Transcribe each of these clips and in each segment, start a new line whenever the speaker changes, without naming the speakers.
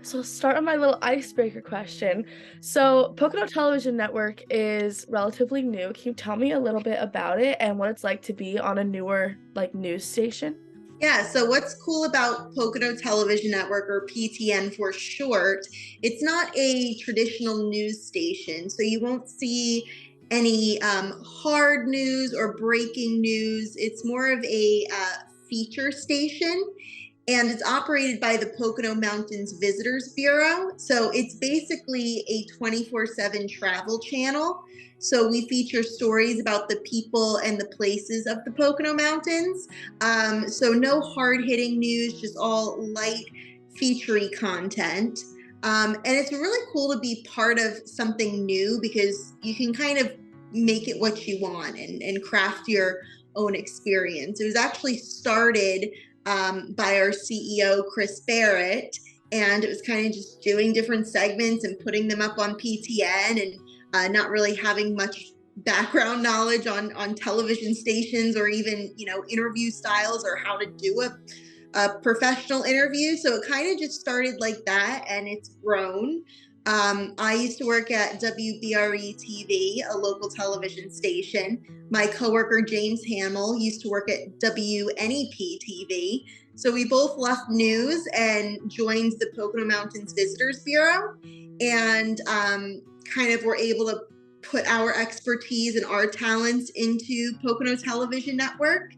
So start on my little icebreaker question. So Pocono Television Network is relatively new. Can you tell me a little bit about it and what it's like to be on a newer like news station?
Yeah, so what's cool about Pocono Television Network, or PTN for short, it's not a traditional news station. So you won't see any hard news or breaking news. It's more of a feature station, and it's operated by the Pocono Mountains Visitors Bureau. So it's basically a 24/7 travel channel. So we feature stories about the people and the places of the Pocono Mountains. So no hard hitting news, just all light, featurey content. And it's really cool to be part of something new because you can kind of make it what you want and craft your own experience. It was actually started by our CEO, Chris Barrett. And it was kind of just doing different segments and putting them up on PTN, and not really having much background knowledge on television stations or even, interview styles or how to do a professional interview. So it kind of just started like that, and it's grown. I used to work at WBRE TV, a local television station. My coworker, James Hamill, used to work at WNEP TV. So we both left news and joined the Pocono Mountains Visitors Bureau, and kind of were able to put our expertise and our talents into Pocono Television Network.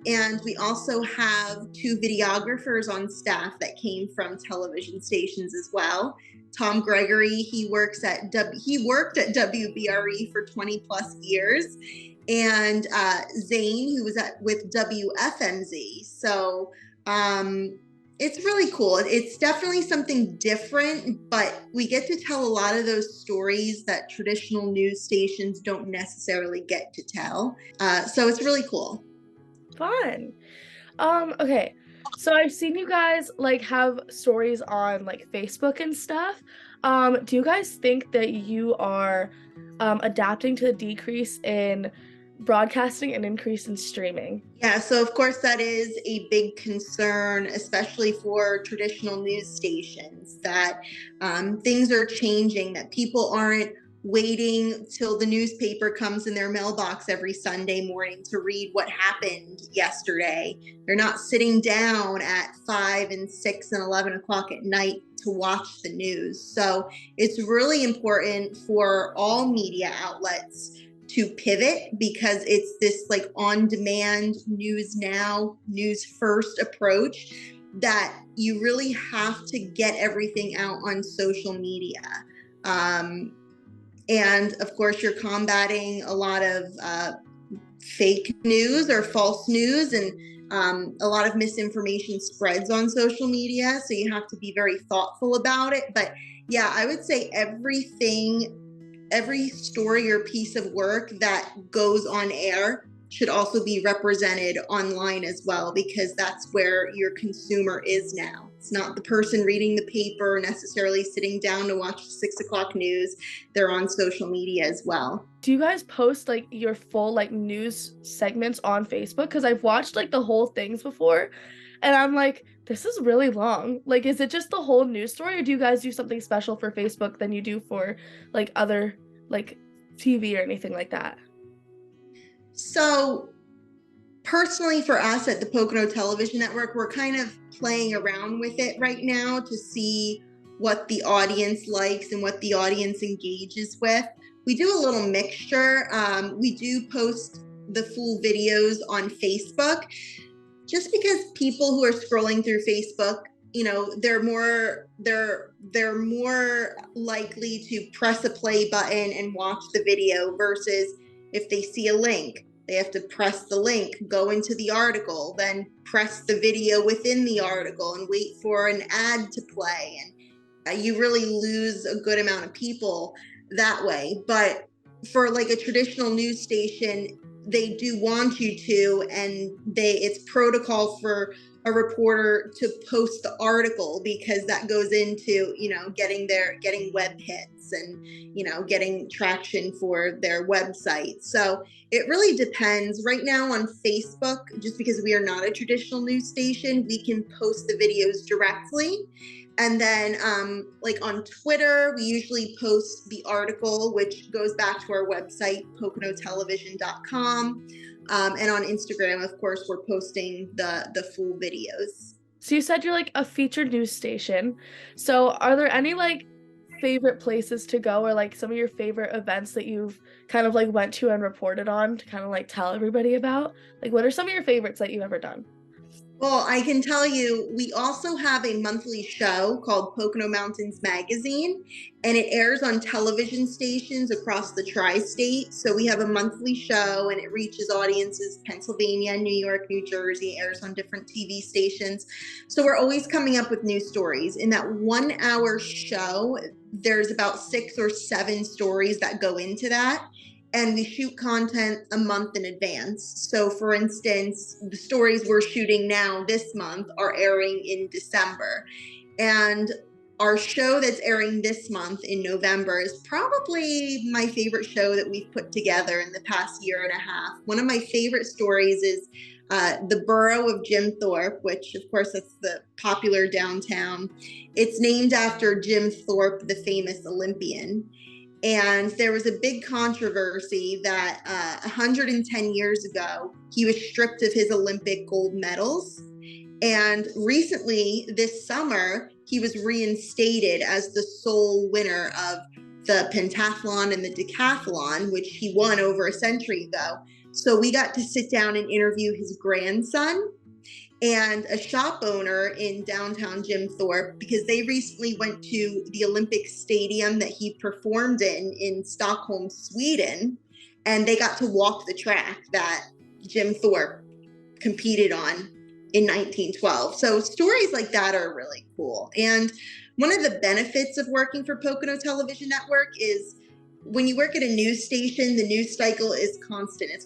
And we also have two videographers on staff that came from television stations as well. Tom Gregory, he worked at WBRE for 20 plus years, and Zane, who was with WFMZ. So it's really cool. It's definitely something different, but we get to tell a lot of those stories that traditional news stations don't necessarily get to tell. So it's really cool.
Fun. Okay. So I've seen you guys like have stories on like Facebook and stuff. Do you guys think that you are adapting to the decrease in broadcasting and increase in streaming?
Yeah, so of course that is a big concern, especially for traditional news stations, that things are changing, that people aren't waiting till the newspaper comes in their mailbox every Sunday morning to read what happened yesterday. They're not sitting down at 5 and 6 and 11 o'clock at night to watch the news. So it's really important for all media outlets to pivot, because it's this like on-demand news now, news first approach, that you really have to get everything out on social media. And of course, you're combating a lot of fake news or false news, and a lot of misinformation spreads on social media. So you have to be very thoughtful about it. But yeah, I would say every story or piece of work that goes on air should also be represented online as well, because that's where your consumer is now. It's not the person reading the paper necessarily sitting down to watch 6 o'clock news. They're on social media as well.
Do you guys post like your full like news segments on Facebook? Because I've watched like the whole things before, and I'm like, this is really long. Like, is it just the whole news story, or do you guys do something special for Facebook than you do for like other like TV or anything like that?
So personally, for us at the Pocono Television Network, we're kind of playing around with it right now to see what the audience likes and what the audience engages with. We do a little mixture. We do post the full videos on Facebook, just because people who are scrolling through Facebook, they're more likely to press a play button and watch the video, versus if they see a link, they have to press the link, go into the article, then press the video within the article and wait for an ad to play. And you really lose a good amount of people that way. But for like a traditional news station, they do want you to, and it's protocol for a reporter to post the article, because that goes into, getting web hits and, getting traction for their website. So it really depends. Right now on Facebook, just because we are not a traditional news station, we can post the videos directly. And then like on Twitter, we usually post the article, which goes back to our website, PoconoTelevision.com. And on Instagram, of course, we're posting the full videos.
So you said you're like a featured news station. So are there any like favorite places to go, or like some of your favorite events that you've kind of like went to and reported on to kind of like tell everybody about? Like what are some of your favorites that you've ever done?
Well, I can tell you, we also have a monthly show called Pocono Mountains Magazine, and it airs on television stations across the tri-state. So we have a monthly show, and it reaches audiences Pennsylvania, New York, New Jersey, airs on different TV stations. So we're always coming up with new stories. In that 1 hour show, there's about 6 or 7 stories that go into that. And we shoot content a month in advance. So for instance, the stories we're shooting now this month are airing in December. And our show that's airing this month in November is probably my favorite show that we've put together in the past year and a half. One of my favorite stories is the borough of Jim Thorpe, which of course that's the popular downtown. It's named after Jim Thorpe, the famous Olympian. And there was a big controversy that 110 years ago, he was stripped of his Olympic gold medals. And recently, this summer, he was reinstated as the sole winner of the pentathlon and the decathlon, which he won over a century ago. So we got to sit down and interview his grandson and a shop owner in downtown Jim Thorpe, because they recently went to the Olympic stadium that he performed in Stockholm, Sweden, and they got to walk the track that Jim Thorpe competed on in 1912. So stories like that are really cool. And one of the benefits of working for Pocono Television Network is when you work at a news station, the news cycle is constant. It's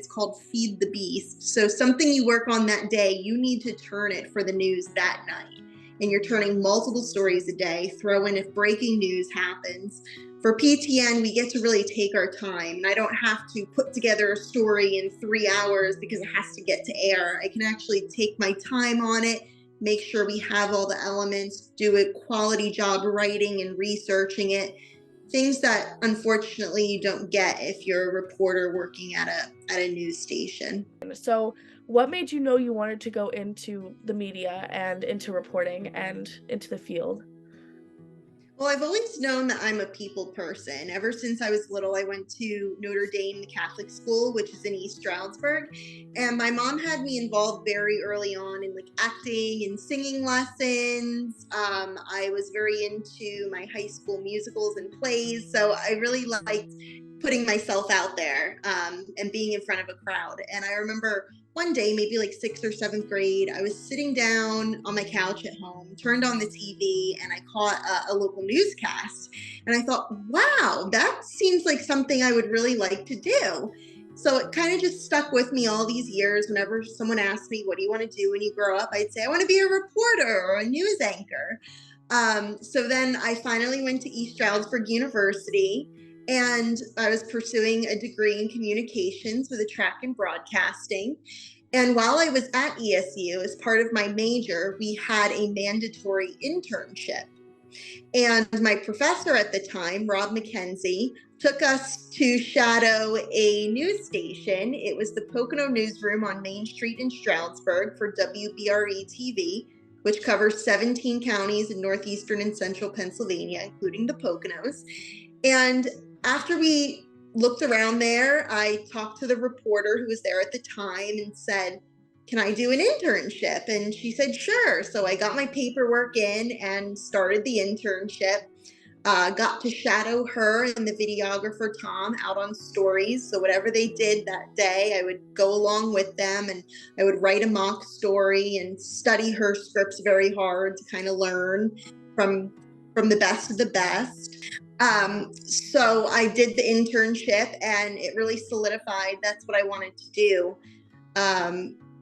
called Feed the Beast. So something you work on that day, you need to turn it for the news that night. And you're turning multiple stories a day, throw in if breaking news happens. For PTN, we get to really take our time. And I don't have to put together a story in 3 hours because it has to get to air. I can actually take my time on it, make sure we have all the elements, do a quality job writing and researching it. Things that unfortunately you don't get if you're a reporter working at a news station.
So what made you know you wanted to go into the media and into reporting and into the field?
Well, I've always known that I'm a people person. Ever since I was little, I went to Notre Dame, the Catholic school, which is in East Stroudsburg. And my mom had me involved very early on in like acting and singing lessons. I was very into my high school musicals and plays. So I really liked putting myself out there and being in front of a crowd. And I remember one day, maybe like 6th or 7th grade, I was sitting down on my couch at home, turned on the TV, and I caught a local newscast. And I thought, wow, that seems like something I would really like to do. So it kind of just stuck with me all these years. Whenever someone asked me, what do you want to do when you grow up? I'd say, I want to be a reporter or a news anchor. So then I finally went to East Stroudsburg University, and I was pursuing a degree in communications with a track in broadcasting. And while I was at ESU, as part of my major, we had a mandatory internship. And my professor at the time, Rob McKenzie, took us to shadow a news station. It was the Pocono Newsroom on Main Street in Stroudsburg for WBRE TV, which covers 17 counties in northeastern and central Pennsylvania, including the Poconos. And after we looked around there, I talked to the reporter who was there at the time and said, can I do an internship? And she said, sure. So I got my paperwork in and started the internship. Got to shadow her and the videographer, Tom, out on stories. So whatever they did that day, I would go along with them, and I would write a mock story and study her scripts very hard to kind of learn from the best of the best. So I did the internship, and it really solidified that's what I wanted to do.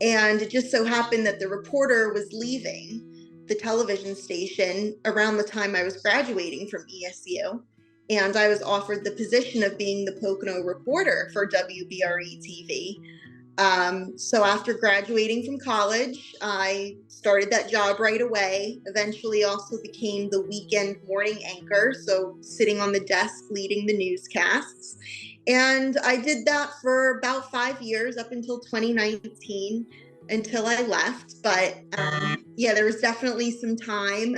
And it just so happened that the reporter was leaving the television station around the time I was graduating from ESU. And I was offered the position of being the Pocono reporter for WBRE TV. So after graduating from college, I started that job right away. Eventually also became the weekend morning anchor, so sitting on the desk leading the newscasts. And I did that for about 5 years, up until 2019, until I left. But yeah, there was definitely some time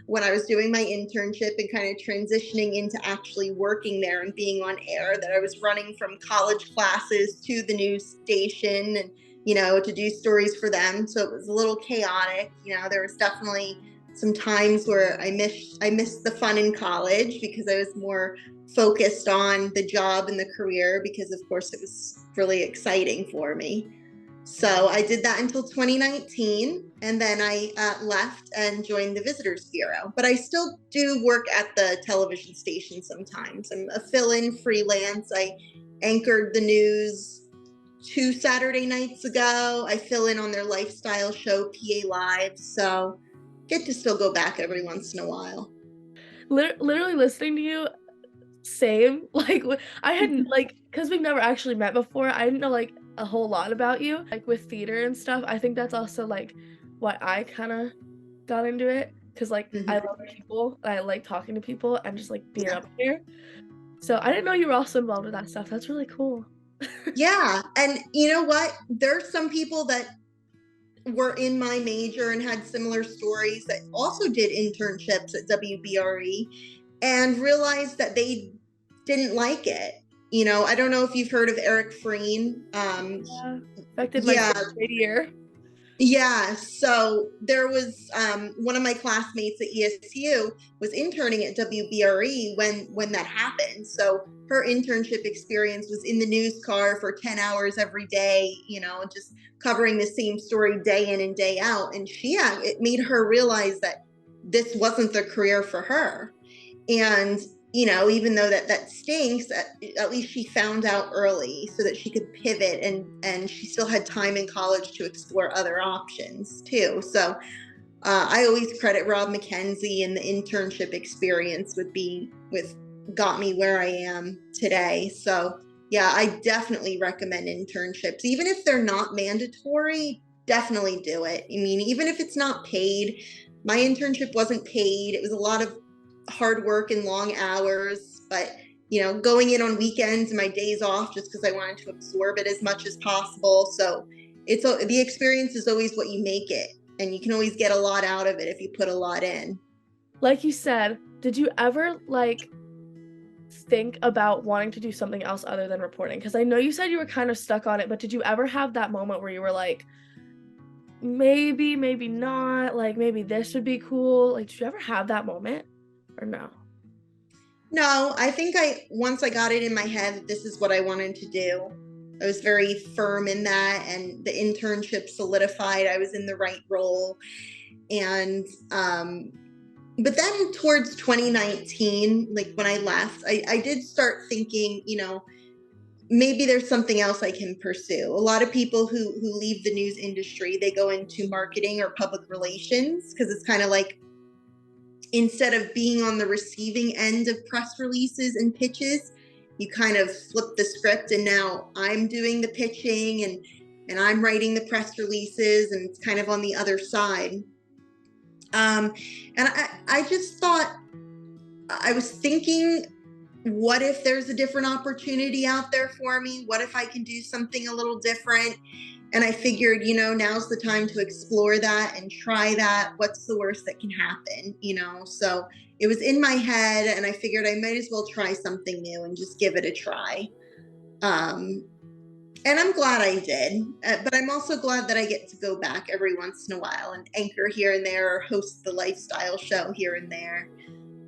when I was doing my internship and kind of transitioning into actually working there and being on air, that I was running from college classes to the news station and, to do stories for them. So it was a little chaotic. There was definitely some times where I missed the fun in college because I was more focused on the job and the career, because of course it was really exciting for me. So I did that until 2019, and then I left and joined the Visitors Bureau. But I still do work at the television station sometimes. I'm a fill-in freelance. I anchored the news 2 Saturday nights ago. I fill in on their lifestyle show, PA Live. So get to still go back every once in a while.
Literally listening to you, same. Like I had because we've never actually met before, I didn't know like a whole lot about you, like with theater and stuff. I think that's also like why I kind of got into it, because like I love people and I like talking to people and just like being up here. So I didn't know you were also involved with that stuff. That's really cool.
Yeah, and you know what? There's some people that were in my major and had similar stories that also did internships at WBRE and realized that they didn't like it. I don't know if you've heard of Eric Freen.
Yeah, affected my year.
Yeah, so there was one of my classmates at ESU was interning at WBRE when that happened. So her internship experience was in the news car for 10 hours every day, just covering the same story day in and day out. And it made her realize that this wasn't the career for her. And even though that stinks, at least she found out early so that she could pivot, and she still had time in college to explore other options too. So I always credit Rob McKenzie and the internship experience with got me where I am today. So yeah, I definitely recommend internships, even if they're not mandatory. Definitely do it. I mean, even if it's not paid. My internship wasn't paid. It was a lot of hard work and long hours, but going in on weekends and my days off just because I wanted to absorb it as much as possible. So the experience is always what you make it, and you can always get a lot out of it if you put a lot in.
Like you said, did you ever think about wanting to do something else other than reporting? Because I know you said you were kind of stuck on it, but did you ever have that moment where you were like, maybe not, like maybe this would be cool? Like, did you ever have that moment? Or no?
No, I think once I got it in my head that this is what I wanted to do, I was very firm in that, and the internship solidified I was in the right role. And but then towards 2019, like when I left, I did start thinking, maybe there's something else I can pursue. A lot of people who leave the news industry, they go into marketing or public relations, because it's kind of like, instead of being on the receiving end of press releases and pitches, you kind of flip the script, and now I'm doing the pitching and I'm writing the press releases, and it's kind of on the other side. And I just thought, I was thinking, what if there's a different opportunity out there for me? What if I can do something a little different? And I figured, now's the time to explore that and try that. What's the worst that can happen? So it was in my head, and I figured I might as well try something new and just give it a try. And I'm glad I did, but I'm also glad that I get to go back every once in a while and anchor here and there, or host the lifestyle show here and there.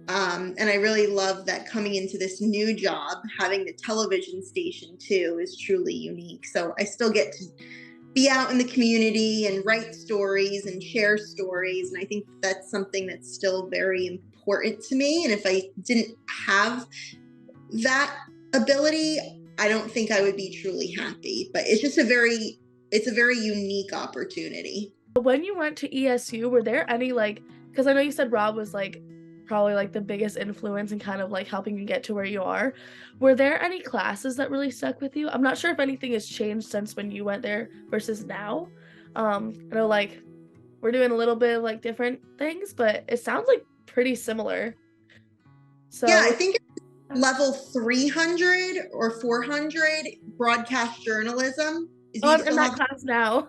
And I really love that coming into this new job, having the television station too is truly unique. So I still get to be out in the community and write stories and share stories. And I think that's something that's still very important to me. And if I didn't have that ability, I don't think I would be truly happy. But it's just a very it's a very unique opportunity.
When you went to ESU, were there any like, because I know you said Rob was like probably like the biggest influence in kind of like helping you get to where you are. Were there any classes that really stuck with you? I'm not sure if anything has changed since when you went there versus now. I know like we're doing a little bit of like different things, but it sounds like pretty similar.
Yeah,
So,
I think level 300 or 400 broadcast journalism. Do
oh,
you
I'm in
still
that
have?
class now.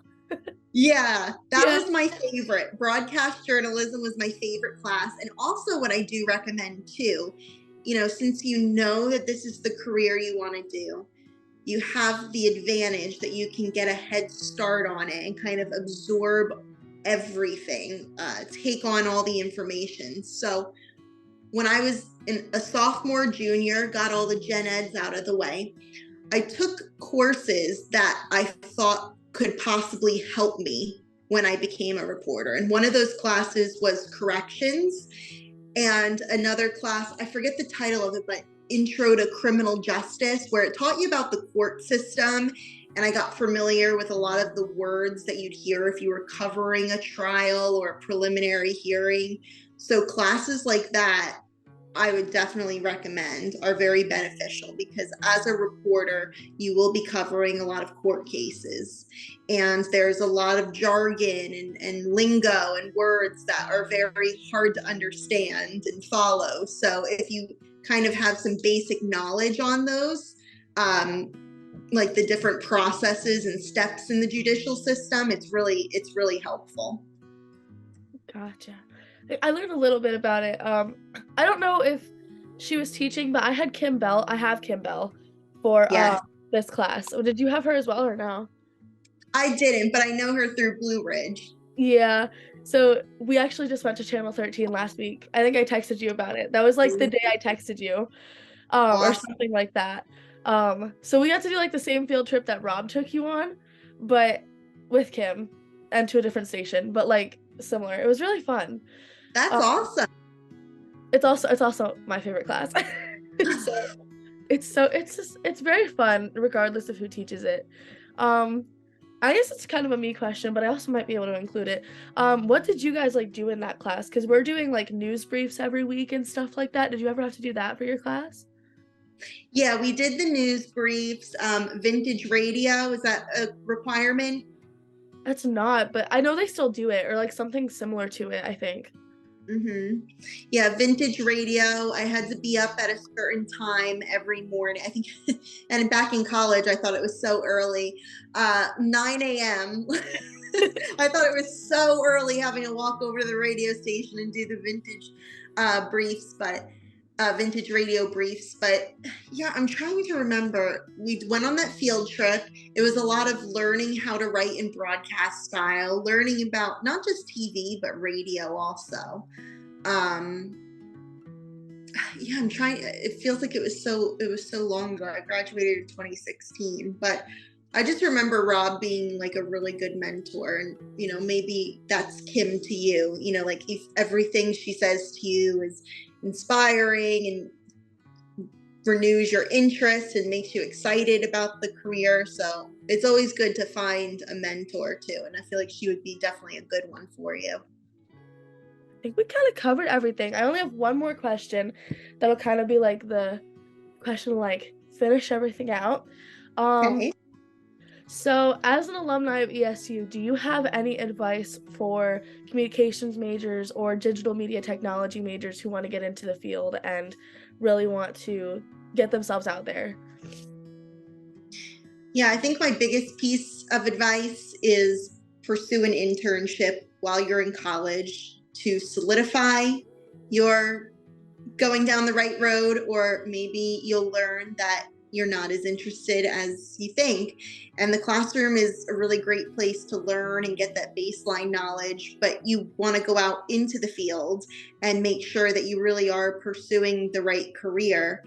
Yeah, that
Yeah.
was my favorite. Broadcast journalism was my favorite class. And also, what I do recommend too, since you know that this is the career you want to do, you have the advantage that you can get a head start on it and kind of absorb everything, take on all the information. So, when I was a sophomore, junior, got all the gen eds out of the way, I took courses that I thought could possibly help me when I became a reporter. And one of those classes was corrections, and another class, I forget the title of it, but Intro to Criminal Justice, where it taught you about the court system. And I got familiar with a lot of the words that you'd hear if you were covering a trial or a preliminary hearing. So classes like that, I would definitely recommend, are very beneficial because as a reporter, you will be covering a lot of court cases. And there's a lot of jargon and lingo and words that are very hard to understand and follow. So if you kind of have some basic knowledge on those, like the different processes and steps in the judicial system, it's really helpful.
Gotcha. I learned a little bit about it. I don't know if she was teaching, but I had Kim Bell. I have Kim Bell for
Yes,
this class. So did you have her as well or no?
I didn't, but I know her through Blue Ridge.
Yeah. So we actually just went to Channel 13 last week. I think I texted you about it. That was like the day I texted you, or
Awesome.
something like that. So we got to do like the same field trip that Rob took you on, but with Kim and to a different station, but like similar. It was really fun.
That's
Um,
awesome.
it's also my favorite class. So it's very fun regardless of who teaches it. Um, I guess it's kind of a me question, but I also might be able to include it. What did you guys like do in that class? Because we're doing like news briefs every week and stuff like that. Did you ever have to do that for your class?
Yeah, we did the news briefs. Vintage radio, is that a requirement?
That's not, but I know they still do it or like something similar to it, I think.
Mm-hmm. Yeah, vintage radio. I had to be up at a certain time every morning. I think, and back in college, I thought it was so early. 9 a.m. I thought it was so early having to walk over to the radio station and do the vintage briefs, but vintage radio briefs. But yeah, I'm trying to remember. We went on that field trip. It was a lot of learning how to write in broadcast style, learning about not just TV but radio also. Um, yeah, I'm trying. It feels like it was so long ago. I graduated in 2016, but I just remember Rob being like a really good mentor, and maybe that's Kim to you. Like if everything she says to you is inspiring and renews your interest and makes you excited about the career. So it's always good to find a mentor too, and I feel like she would be definitely a good one for you.
I think we kind of covered everything. I only have one more question that'll kind of be like the question to like finish everything out. Um,
Okay.
so as an alumni of ESU, do you have any advice for communications majors or digital media technology majors who want to get into the field and really want to get themselves out there?
Yeah, I think my biggest piece of advice is pursue an internship while you're in college to solidify your going down the right road, or maybe you'll learn that you're not as interested as you think. And the classroom is a really great place to learn and get that baseline knowledge, but you want to go out into the field and make sure that you really are pursuing the right career.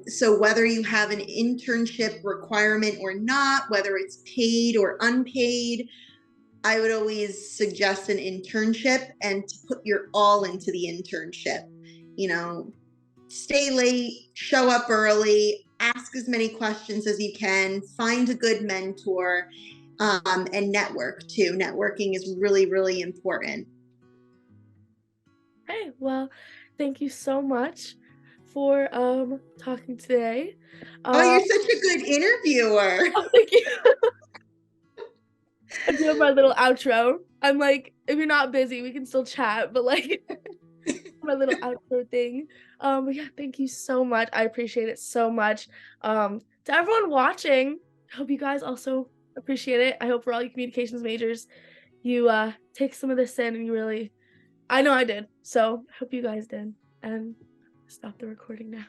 So whether you have an internship requirement or not, whether it's paid or unpaid, I would always suggest an internship and to put your all into the internship. You know, Stay late, show up early, ask as many questions as you can, find a good mentor, and network too. Networking is really, really important.
Hey, well, thank you so much for talking today.
Oh,
Uh
you're such a good interviewer.
oh, thank you. I'm doing my little outro. I'm like, if you're not busy, we can still chat, but like my little outro thing. But yeah, thank you so much. I appreciate it so much. To everyone watching, I hope you guys also appreciate it. I hope for all you communications majors, you take some of this in and you really I know I did. So I hope you guys did. And stop the recording now.